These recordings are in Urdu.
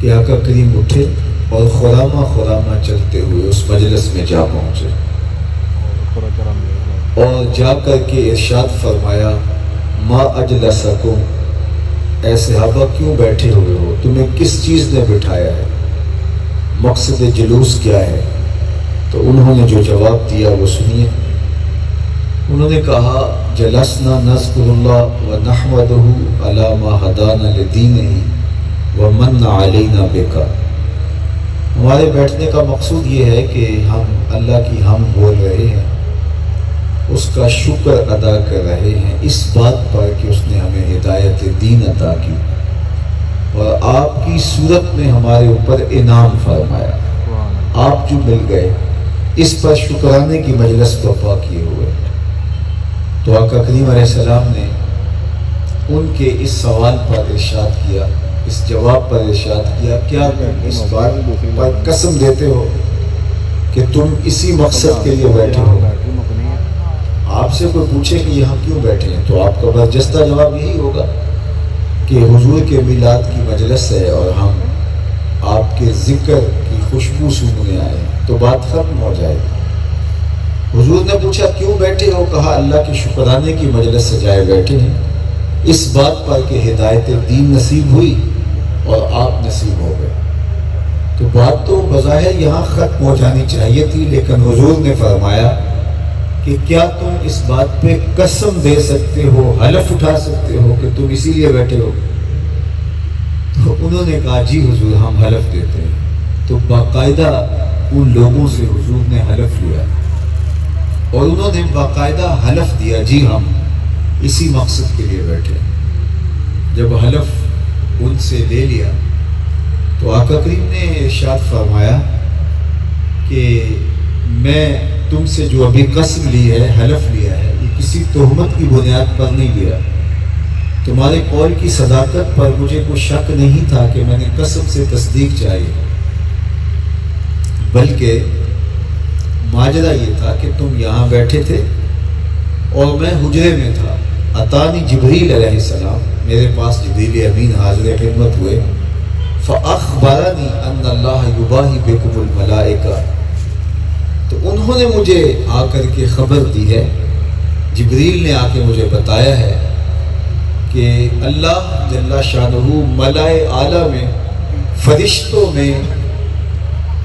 کہ آقا کریم اٹھے اور خرامہ خرامہ چلتے ہوئے اس مجلس میں جا پہنچے اور جا کر کے ارشاد فرمایا ما اجلسکم، اے صحابہ کیوں بیٹھے ہوئے ہو، تمہیں کس چیز نے بٹھایا ہے، مقصد جلوس کیا ہے؟ تو انہوں نے جو جواب دیا وہ سنیے۔ انہوں نے کہا جلسنا نذکر اللہ ونحمدہ علی ما ہدانا لدینہ ومن علینا بکا، ہمارے بیٹھنے کا مقصود یہ ہے کہ ہم اللہ کی حمد بول رہے ہیں، اس کا شکر ادا کر رہے ہیں اس بات پر کہ اس نے ہمیں ہدایت دین عطا کی اور آپ کی صورت میں ہمارے اوپر انعام فرمایا، آپ جو مل گئے اس پر شکرانے کی مجلس برپا کیے ہوئے۔ تو آقا کریم علیہ السلام نے ان کے اس سوال پر ارشاد کیا، اس جواب پر ارشاد کیا، کیا تم اس بات پر قسم دیتے ہو کہ تم اسی مقصد کے لیے بیٹھے ہو؟ آپ سے کوئی پوچھے کہ یہاں کیوں بیٹھے ہیں تو آپ کا برجستہ جواب یہی ہوگا کہ حضور کے میلاد کی مجلس ہے اور ہم آپ کے ذکر کی خوشبو سونگنے آئے ہیں، تو بات ختم ہو جائے گی۔ حضور نے پوچھا کیوں بیٹھے ہو؟ کہا اللہ کے شکرانے کی مجلس سجائے بیٹھے ہیں اس بات پر کہ ہدایت دین نصیب ہوئی اور آپ نصیب ہو گئے۔ تو بات تو بظاہر یہاں ختم ہو جانی چاہیے تھی، لیکن حضور نے فرمایا کہ کیا تم اس بات پہ قسم دے سکتے ہو، حلف اٹھا سکتے ہو کہ تم اسی لیے بیٹھے ہو؟ تو انہوں نے کہا جی حضور ہم حلف دیتے ہیں۔ تو باقاعدہ ان لوگوں سے حضور نے حلف لیا اور انہوں نے باقاعدہ حلف دیا جی ہم اسی مقصد کے لیے بیٹھے۔ جب حلف ان سے لے لیا تو آقا کریم نے ارشاد فرمایا کہ میں تم سے جو ابھی قسم لی ہے، حلف لیا ہے، یہ کسی تہمت کی بنیاد پر نہیں لیا، تمہارے قول کی صداقت پر مجھے کوئی شک نہیں تھا کہ میں نے قسم سے تصدیق چاہیے، بلکہ ماجرا یہ تھا کہ تم یہاں بیٹھے تھے اور میں حجرے میں تھا، اتانی جبریل علیہ السلام، میرے پاس جبریل امین حاضر خدمت ہوئے، فاخبرنی ان اللہ یباہی بکم الملائکہ، تو انہوں نے مجھے آ کر کے خبر دی ہے، جبریل نے آ کے مجھے بتایا ہے کہ اللہ جل شانہ ملائے اعلیٰ میں، فرشتوں میں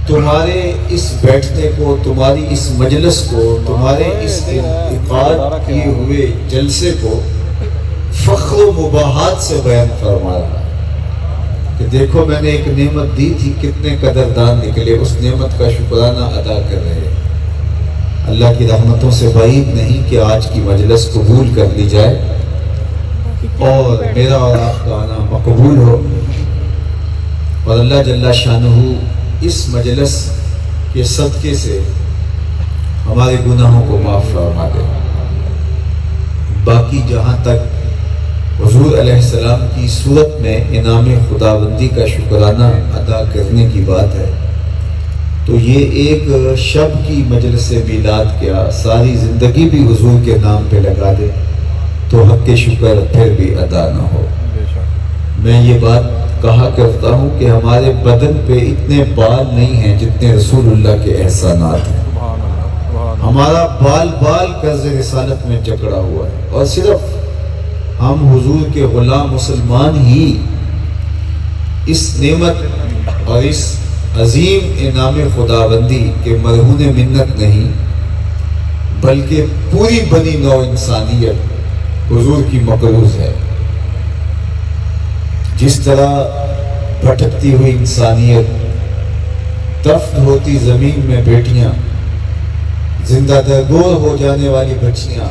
تمہارے اس بیٹھنے کو، تمہاری اس مجلس کو، تمہارے اس انعقاد کیے ہوئے جلسے کو فخر و مباحات سے بیان فرما رہا ہے کہ دیکھو میں نے ایک نعمت دی تھی، کتنے قدردان نکلے، اس نعمت کا شکرانہ ادا کر رہے ہیں۔ اللہ کی رحمتوں سے بعید نہیں کہ آج کی مجلس قبول کر لی جائے اور میرا اور آپ کا آنا مقبول ہو، اور اللہ جل شانہ اس مجلس کے صدقے سے ہمارے گناہوں کو معاف فرما دے۔ باقی جہاں تک حضور علیہ السلام کی صورت میں انعام خداوندی کا شکرانہ ادا کرنے کی بات ہے، تو یہ ایک شب کی مجلس میلاد کیا، ساری زندگی بھی حضور کے نام پہ لگا دے تو حق شکر پھر بھی ادا نہ ہو۔ میں یہ بات کہا کرتا ہوں کہ ہمارے بدن پہ اتنے بال نہیں ہیں جتنے رسول اللہ کے احسانات ہیں، ہمارا بال بال قرض رسالت میں جکڑا ہوا ہے، اور صرف ہم حضور کے غلام مسلمان ہی اس نعمت اور اس عظیم انعام خداوندی کے مرہون منت نہیں، بلکہ پوری بنی نوع انسانیت حضور کی مقروض ہے۔ جس طرح بھٹکتی ہوئی انسانیت، دفن ہوتی زمین میں بیٹیاں، زندہ درگور ہو جانے والی بچیاں،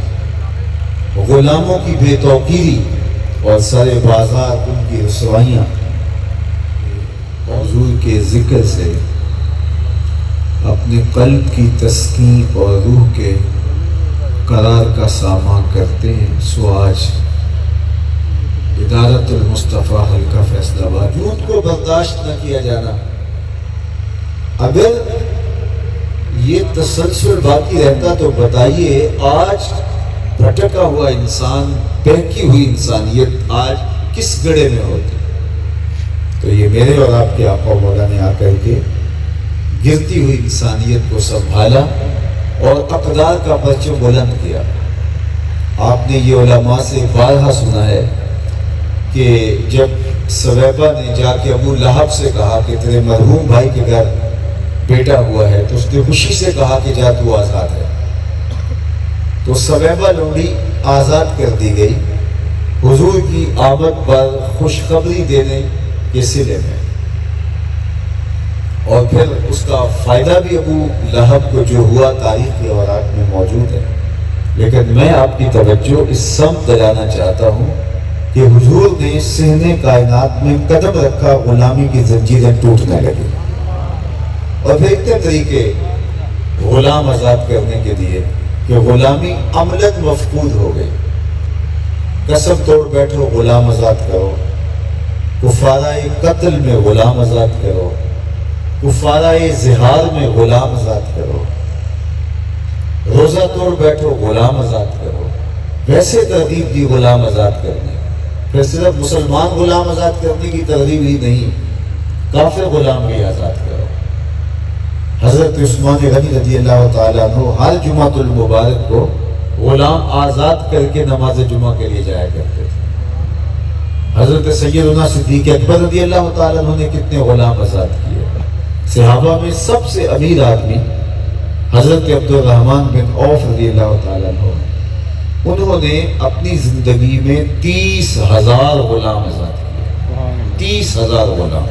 غلاموں کی بے توقیری اور سر بازار ان کی رسوائیاں حضور کے ذکر سے اپنے قلب کی تسکین اور روح کے قرار کا سامان کرتے ہیں۔ سو آج ادارت المصطفیٰ حلقہ فیصلہ آباد، جھوٹ کو برداشت نہ کیا جانا۔ اگر یہ تسلسل باقی رہتا تو بتائیے آج بھٹکا ہوا انسان، بہکی ہوئی انسانیت آج کس گڑھے میں ہوتی؟ تو یہ میرے اور آپ کے آقا و مولا نے آ کر کے گرتی ہوئی انسانیت کو سنبھالا اور اقدار کا پرچم بلند کیا۔ آپ نے یہ علماء سے بارہا سنا ہے کہ جب سویبہ نے جا کے ابو لہب سے کہا کہ تیرے مرحوم بھائی کے گھر بیٹا ہوا ہے، تو اس نے خوشی سے کہا کہ جا تو آزاد ہے۔ تو سویبہ لونڈی آزاد کر دی گئی حضور کی آمد پر خوشخبری دینے کے صلے میں، اور پھر اس کا فائدہ بھی ابو لہب کو جو ہوا تاریخ کے اوراق میں موجود ہے۔ لیکن میں آپ کی توجہ اس سمت دلانا چاہتا ہوں کہ حضور نے صحن کائنات میں قدم رکھا، غلامی کی زنجیریں ٹوٹنے لگی، اور پھر اتنے طریقے غلام آزاد کرنے کے لیے کہ غلامی عملاً مفقود ہو گئی۔ قسم توڑ بیٹھو غلام آزاد کرو، کفارہ قتل میں غلام آزاد کرو، کفارہ زہار میں غلام آزاد کرو، روزہ توڑ بیٹھو غلام آزاد کرو۔ ویسے ترغیب دی غلام آزاد کرنے، پھر صرف مسلمان غلام آزاد کرنے کی ترغیب ہی نہیں، کافر غلام بھی آزاد کرو۔ حضرت عثمان غنی رضی اللہ تعالیٰ عنہ ہر جمعۃ المبارک کو غلام آزاد کر کے نماز جمعہ کے لیے جایا کرتے تھے۔ حضرت سیدنا صدیق اکبر رضی اللہ تعالیٰ عنہ نے کتنے غلام آزاد کیے۔ صحابہ میں سب سے امیر آدمی حضرت عبد الرحمن بن عوف رضی اللہ تعالیٰ عنہ، انہوں نے اپنی زندگی میں 30,000 غلام آزاد کیے، 30,000 غلام،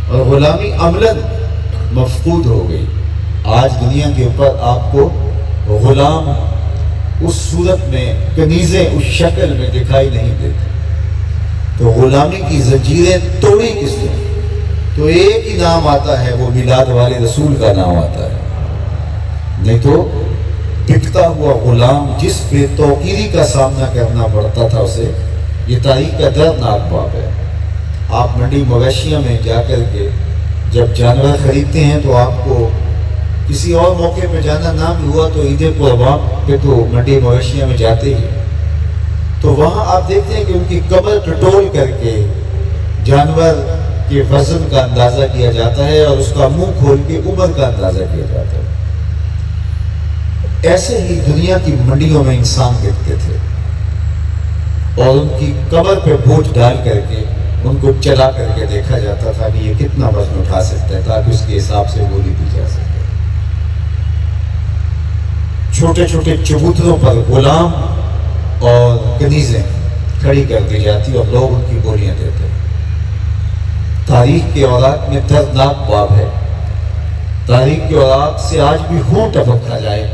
اور غلامی عملاً مفقود ہو گئی۔ آج دنیا کے اوپر آپ کو غلام اس صورت میں، کنیزیں اس شکل میں دکھائی نہیں دیتے۔ تو غلامی کی زنجیریں توڑی کس نے؟ تو ایک ہی نام آتا ہے، وہ میلاد والے رسول کا نام آتا ہے۔ نہیں تو بکتا ہوا غلام جس پہ توقیری کا سامنا کرنا پڑتا تھا اسے، یہ تاریخ کا دردناک باب ہے۔ آپ منڈی مویشیاں میں جا کر کے جب جانور خریدتے ہیں تو آپ کو کسی اور موقع پہ جانا نہ بھی ہوا تو عید قربان پہ تو منڈی مویشیاں میں جاتے ہی، تو وہاں آپ دیکھتے ہیں کہ ان کی کمر ٹٹول کر کے جانور کے وزن کا اندازہ کیا جاتا ہے اور اس کا منہ کھول کے عمر کا اندازہ کیا جاتا ہے۔ ایسے ہی دنیا کی منڈیوں میں انسان بکتے تھے، اور ان کی کمر پہ بوجھ ڈال کر کے ان کو چلا کر کے دیکھا جاتا تھا کہ یہ کتنا وزن اٹھا سکتا ہے، تاکہ اس کے حساب سے بولی دی جا سکے۔ چھوٹے چھوٹے چبوتروں پر غلام اور کنیزیں کھڑی کر دی جاتی اور لوگ ان کی بولیاں دیتے۔ تاریخ کے اوراق میں دردناک باب ہے۔ تاریخ کے اوراق سے آج بھی خون ٹپکتا جائے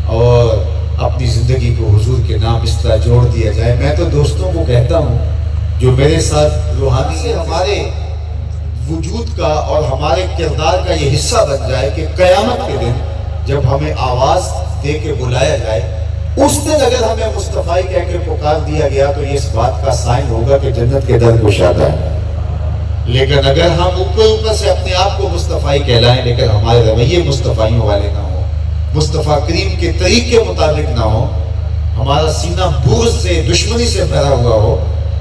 اور اپنی زندگی کو حضور کے نام اس طرح جوڑ دیا جائے۔ میں تو دوستوں کو کہتا ہوں جو میرے ساتھ روحانی سے ہمارے وجود کا اور ہمارے کردار کا یہ حصہ بن جائے کہ قیامت کے دن جب ہمیں آواز دے کے بلایا جائے، اس دن اگر ہمیں مصطفی کہہ کے پکار دیا گیا تو یہ اس بات کا سائن ہوگا کہ جنت کے در گشادہ ہے۔ لیکن اگر ہم اوپر سے اپنے آپ کو مصطفی کہلائیں لیکن ہمارے رویے مصطفیوں والے نہ ہوں، مصطفیٰ کریم کے طریق کے مطابق نہ ہو، ہمارا سینہ بغض سے، دشمنی سے بھرا ہوا ہو،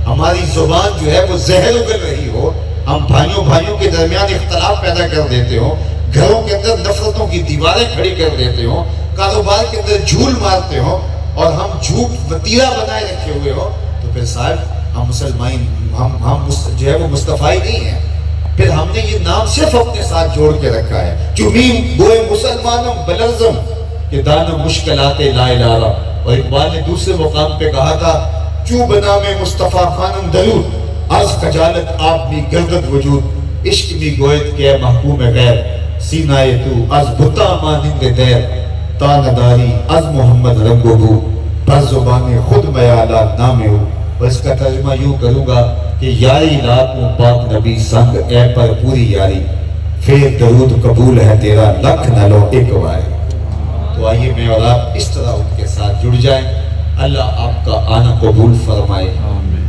ہماری زبان جو ہے وہ زہر اگل رہی ہو، ہم بھائیوں کے درمیان اختلاف پیدا کر دیتے ہو، گھروں کے اندر نفرتوں کی دیواریں کھڑی کر دیتے ہو، کاروبار کے اندر جھول مارتے ہو اور ہم جھوٹ وتیرہ بنائے رکھے ہوئے ہو، تو پھر صاحب ہم مسلمان ہم جو ہے وہ مصطفی نہیں ہیں۔ پھر ہم نے یہ نام صرف اپنے ساتھ جوڑ کے رکھا ہے، چمیم گوئے مسلمانم بلرزم کہ دانم مشکلات لا الہ۔ اور اقبال نے دوسرے مقام پہ کہا تھا، چو بنام مصطفیٰ خانم درود از خجالت آپ می گردد وجود، عشق می گوید کہ محکوم غیر، سینائے تو از بتا مانند دیر، تا نداری از محمد رنگو ہو، بر زبان خود میالا نامے ہو۔ اور اس کا ترجمہ یوں کروں گا کہ یاری لاکھوں پاک نبی سنگ اے پر پوری یاری، پھر درود قبول ہے تیرا لکھ نہ لو ایک وائے۔ تو آئیے میں اور آپ اس طرح ان کے ساتھ جڑ جائیں۔ اللہ آپ کا آنا قبول فرمائے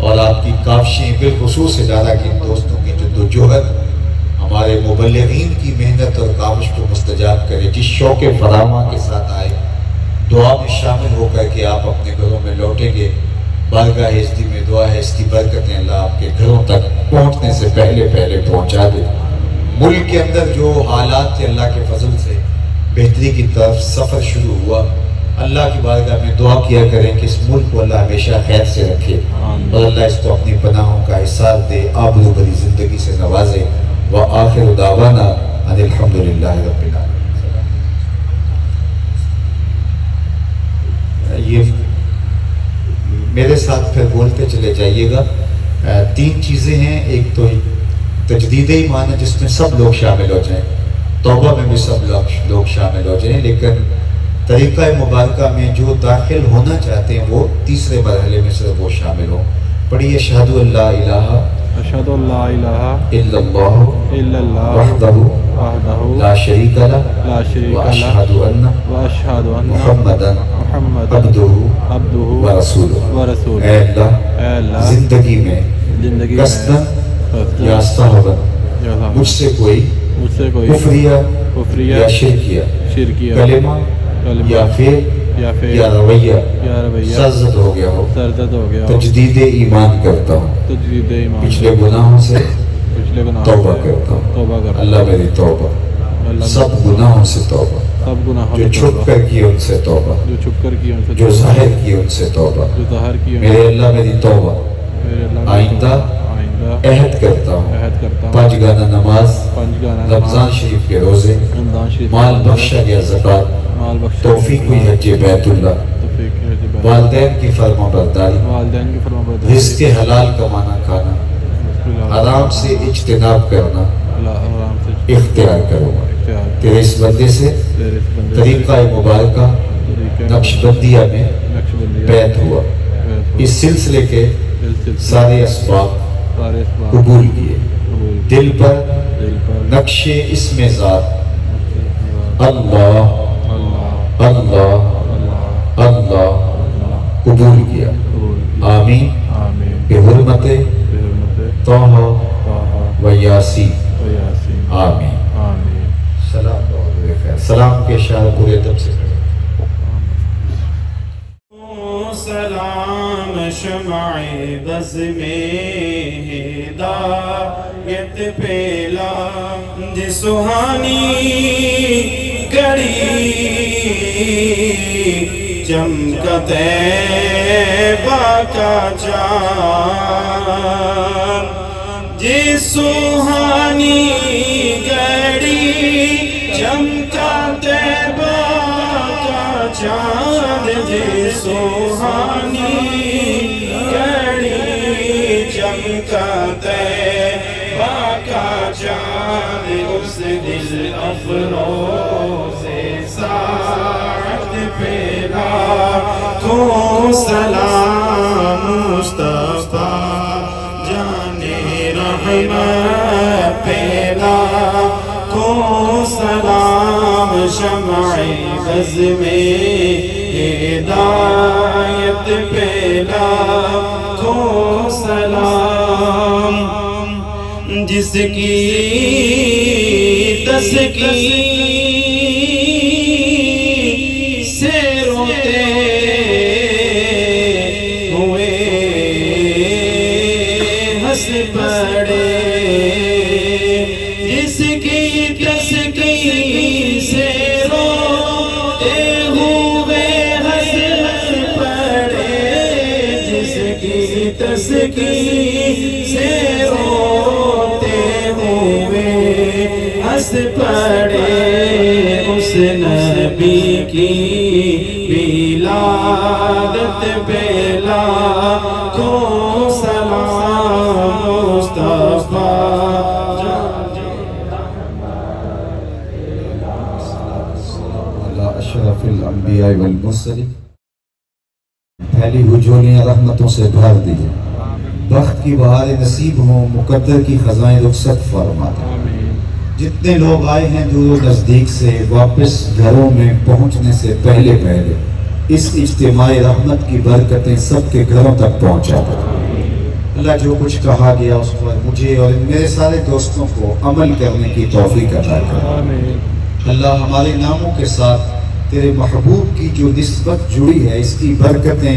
اور آپ کی کاوشیں بالخصوص ادارہ کے دوستوں کی جدوجہد ہمارے مبلغین کی محنت اور کاوش کو مستجاب کرے۔ جس شوق فراواں کے ساتھ آئے، دعا میں شامل ہو کر کے آپ اپنے گھروں میں لوٹیں گے، بارگاہ ہستی میں دعا ہے اس کی برکتیں اللہ آپ کے گھروں تک پہنچنے سے پہلے پہنچا دے. ملک کے اندر جو حالات تھے اللہ کے فضل سے بہتری کی طرف سفر شروع ہوا. اللہ کی بارگاہ میں دعا کیا کریں کہ اس ملک کو اللہ ہمیشہ خیر سے رکھے اور اللہ اس کو اپنی پناہوں کا احسار دے, آبرو بھری زندگی سے نوازے. وآخر دعوانا ان الحمدللہ رب العالمین. یہ میرے ساتھ پھر بولتے چلے جائیے گا. 3 چیزیں ہیں. ایک تو تجدید ایمان ہے جس میں سب لوگ شامل ہو جائیں, توبہ میں بھی سب لوگ شامل ہو جائیں, لیکن طریقہ مبارکہ میں جو داخل ہونا چاہتے ہیں وہ تیسرے مرحلے میں صرف وہ شامل ہوں. پڑھیے اشہد ان لا الہ اشہد ان لا الہ الا اللہ وحدہ لا شریک لہ لا شریک واشہد ان واشہد ان محمدًا محمد عبدہ ورسولہ. ورسول. اے اے اللہ اللہ زندگی میں زندگی میں قصداً یا صحباً مجھ سے کوئی مجھ سے کوئی کفریہ یا شرکیہ کلمہ یا فعل یا رویہ سرزد ہو گیا ہو, تجدید ایمان کرتا ہوں. تجدید ایمان پچھلے گناہوں سے پچھلے گناہوں توبہ سے کرتا ہوں. توبہ کرتا ہوں. اللہ میری توبہ, اللہ سب گناہوں سے توبہ, سب گناہوں جو سے چھپ توبہ. کر کی ان سے توبہ, جو چھپ کر کی ان سے جو توبہ. ظاہر کی ان سے توبہ. جو ظاہر کی ان میرے اللہ میری توبہ, میرے اللہ میں آئندہ آئندہ عہد کرتا ہوں. عہد کرتا ہوں. 5 گانا نماز, پنج رمضان شریف کے روزے, رمضان شریف مال بخشا گیا زکوٰۃ, مال بخشا توفیق ہوئی حج بیت اللہ, توفیق ہے جب والدین کی فرما برداری, والدین کی فرما برداری, رزق حلال کمانا کھانا, حرام سے اجتناب کرنا آرام سے اختیار کروں. اختیار تیرے اس بندے سے تیرے اس بندے سے طریقہ مبارکہ طریقہ نقش بندیہ میں نقشبندیہ بیت ہوا. اس سلسلے کے سلسلے سارے اسباب سارے اسباب قبول کیے. قبول دل پر دل پر نقش اسم ذات اللہ اللہ اللہ اللہ اللہ قبول کیا. قبول آمین. آمین. بحرمت بحرمت طہ طه و یاسین. و یاسین. آمین. آمین. سلام خیر. سلام کے اشارے پورے ادب سے کریں. سلام شمع بز میں ہدایت پیلا جی سہانی گھڑی چمکتے باقا چاند جی سہانی گھڑی چمکتے باقا چاند جی سہانی گھڑی چمکتے باقا چاند اس دل افروز ساعت پیلا تو سلام مصطفیٰ جانے رحمت پیلا تو سلام شمع بز میں ہدایت پیلا تو سلام جس کی تسکین سے روتے ہوئے ہنس پڑے جس کی تسکین سے روتے ہوئے ہنس پڑے جس کی تسکین سے روتے ہوئے ہنس پڑے اس نبی کی ولادت پیلا کو سلام مصطفیٰ اللہ اشرف الانبیاء والمرسلین. پھیلی ہوئی جھولیاں رحمتوں سے بھر دیجئے, بخت کی بہار نصیب ہوں, مقدر کی خزائیں رخصت فرما دے. جتنے لوگ آئے ہیں دور و نزدیک سے, واپس گھروں میں پہنچنے سے پہلے اس اجتماع رحمت کی برکتیں سب کے گھروں تک پہنچا دے. اللہ جو کچھ کہا گیا اس پر مجھے اور میرے سارے دوستوں کو عمل کرنے کی توفیق عطا کرے. اللہ ہمارے ناموں کے ساتھ تیرے محبوب کی جو نسبت جڑی ہے اس کی برکتیں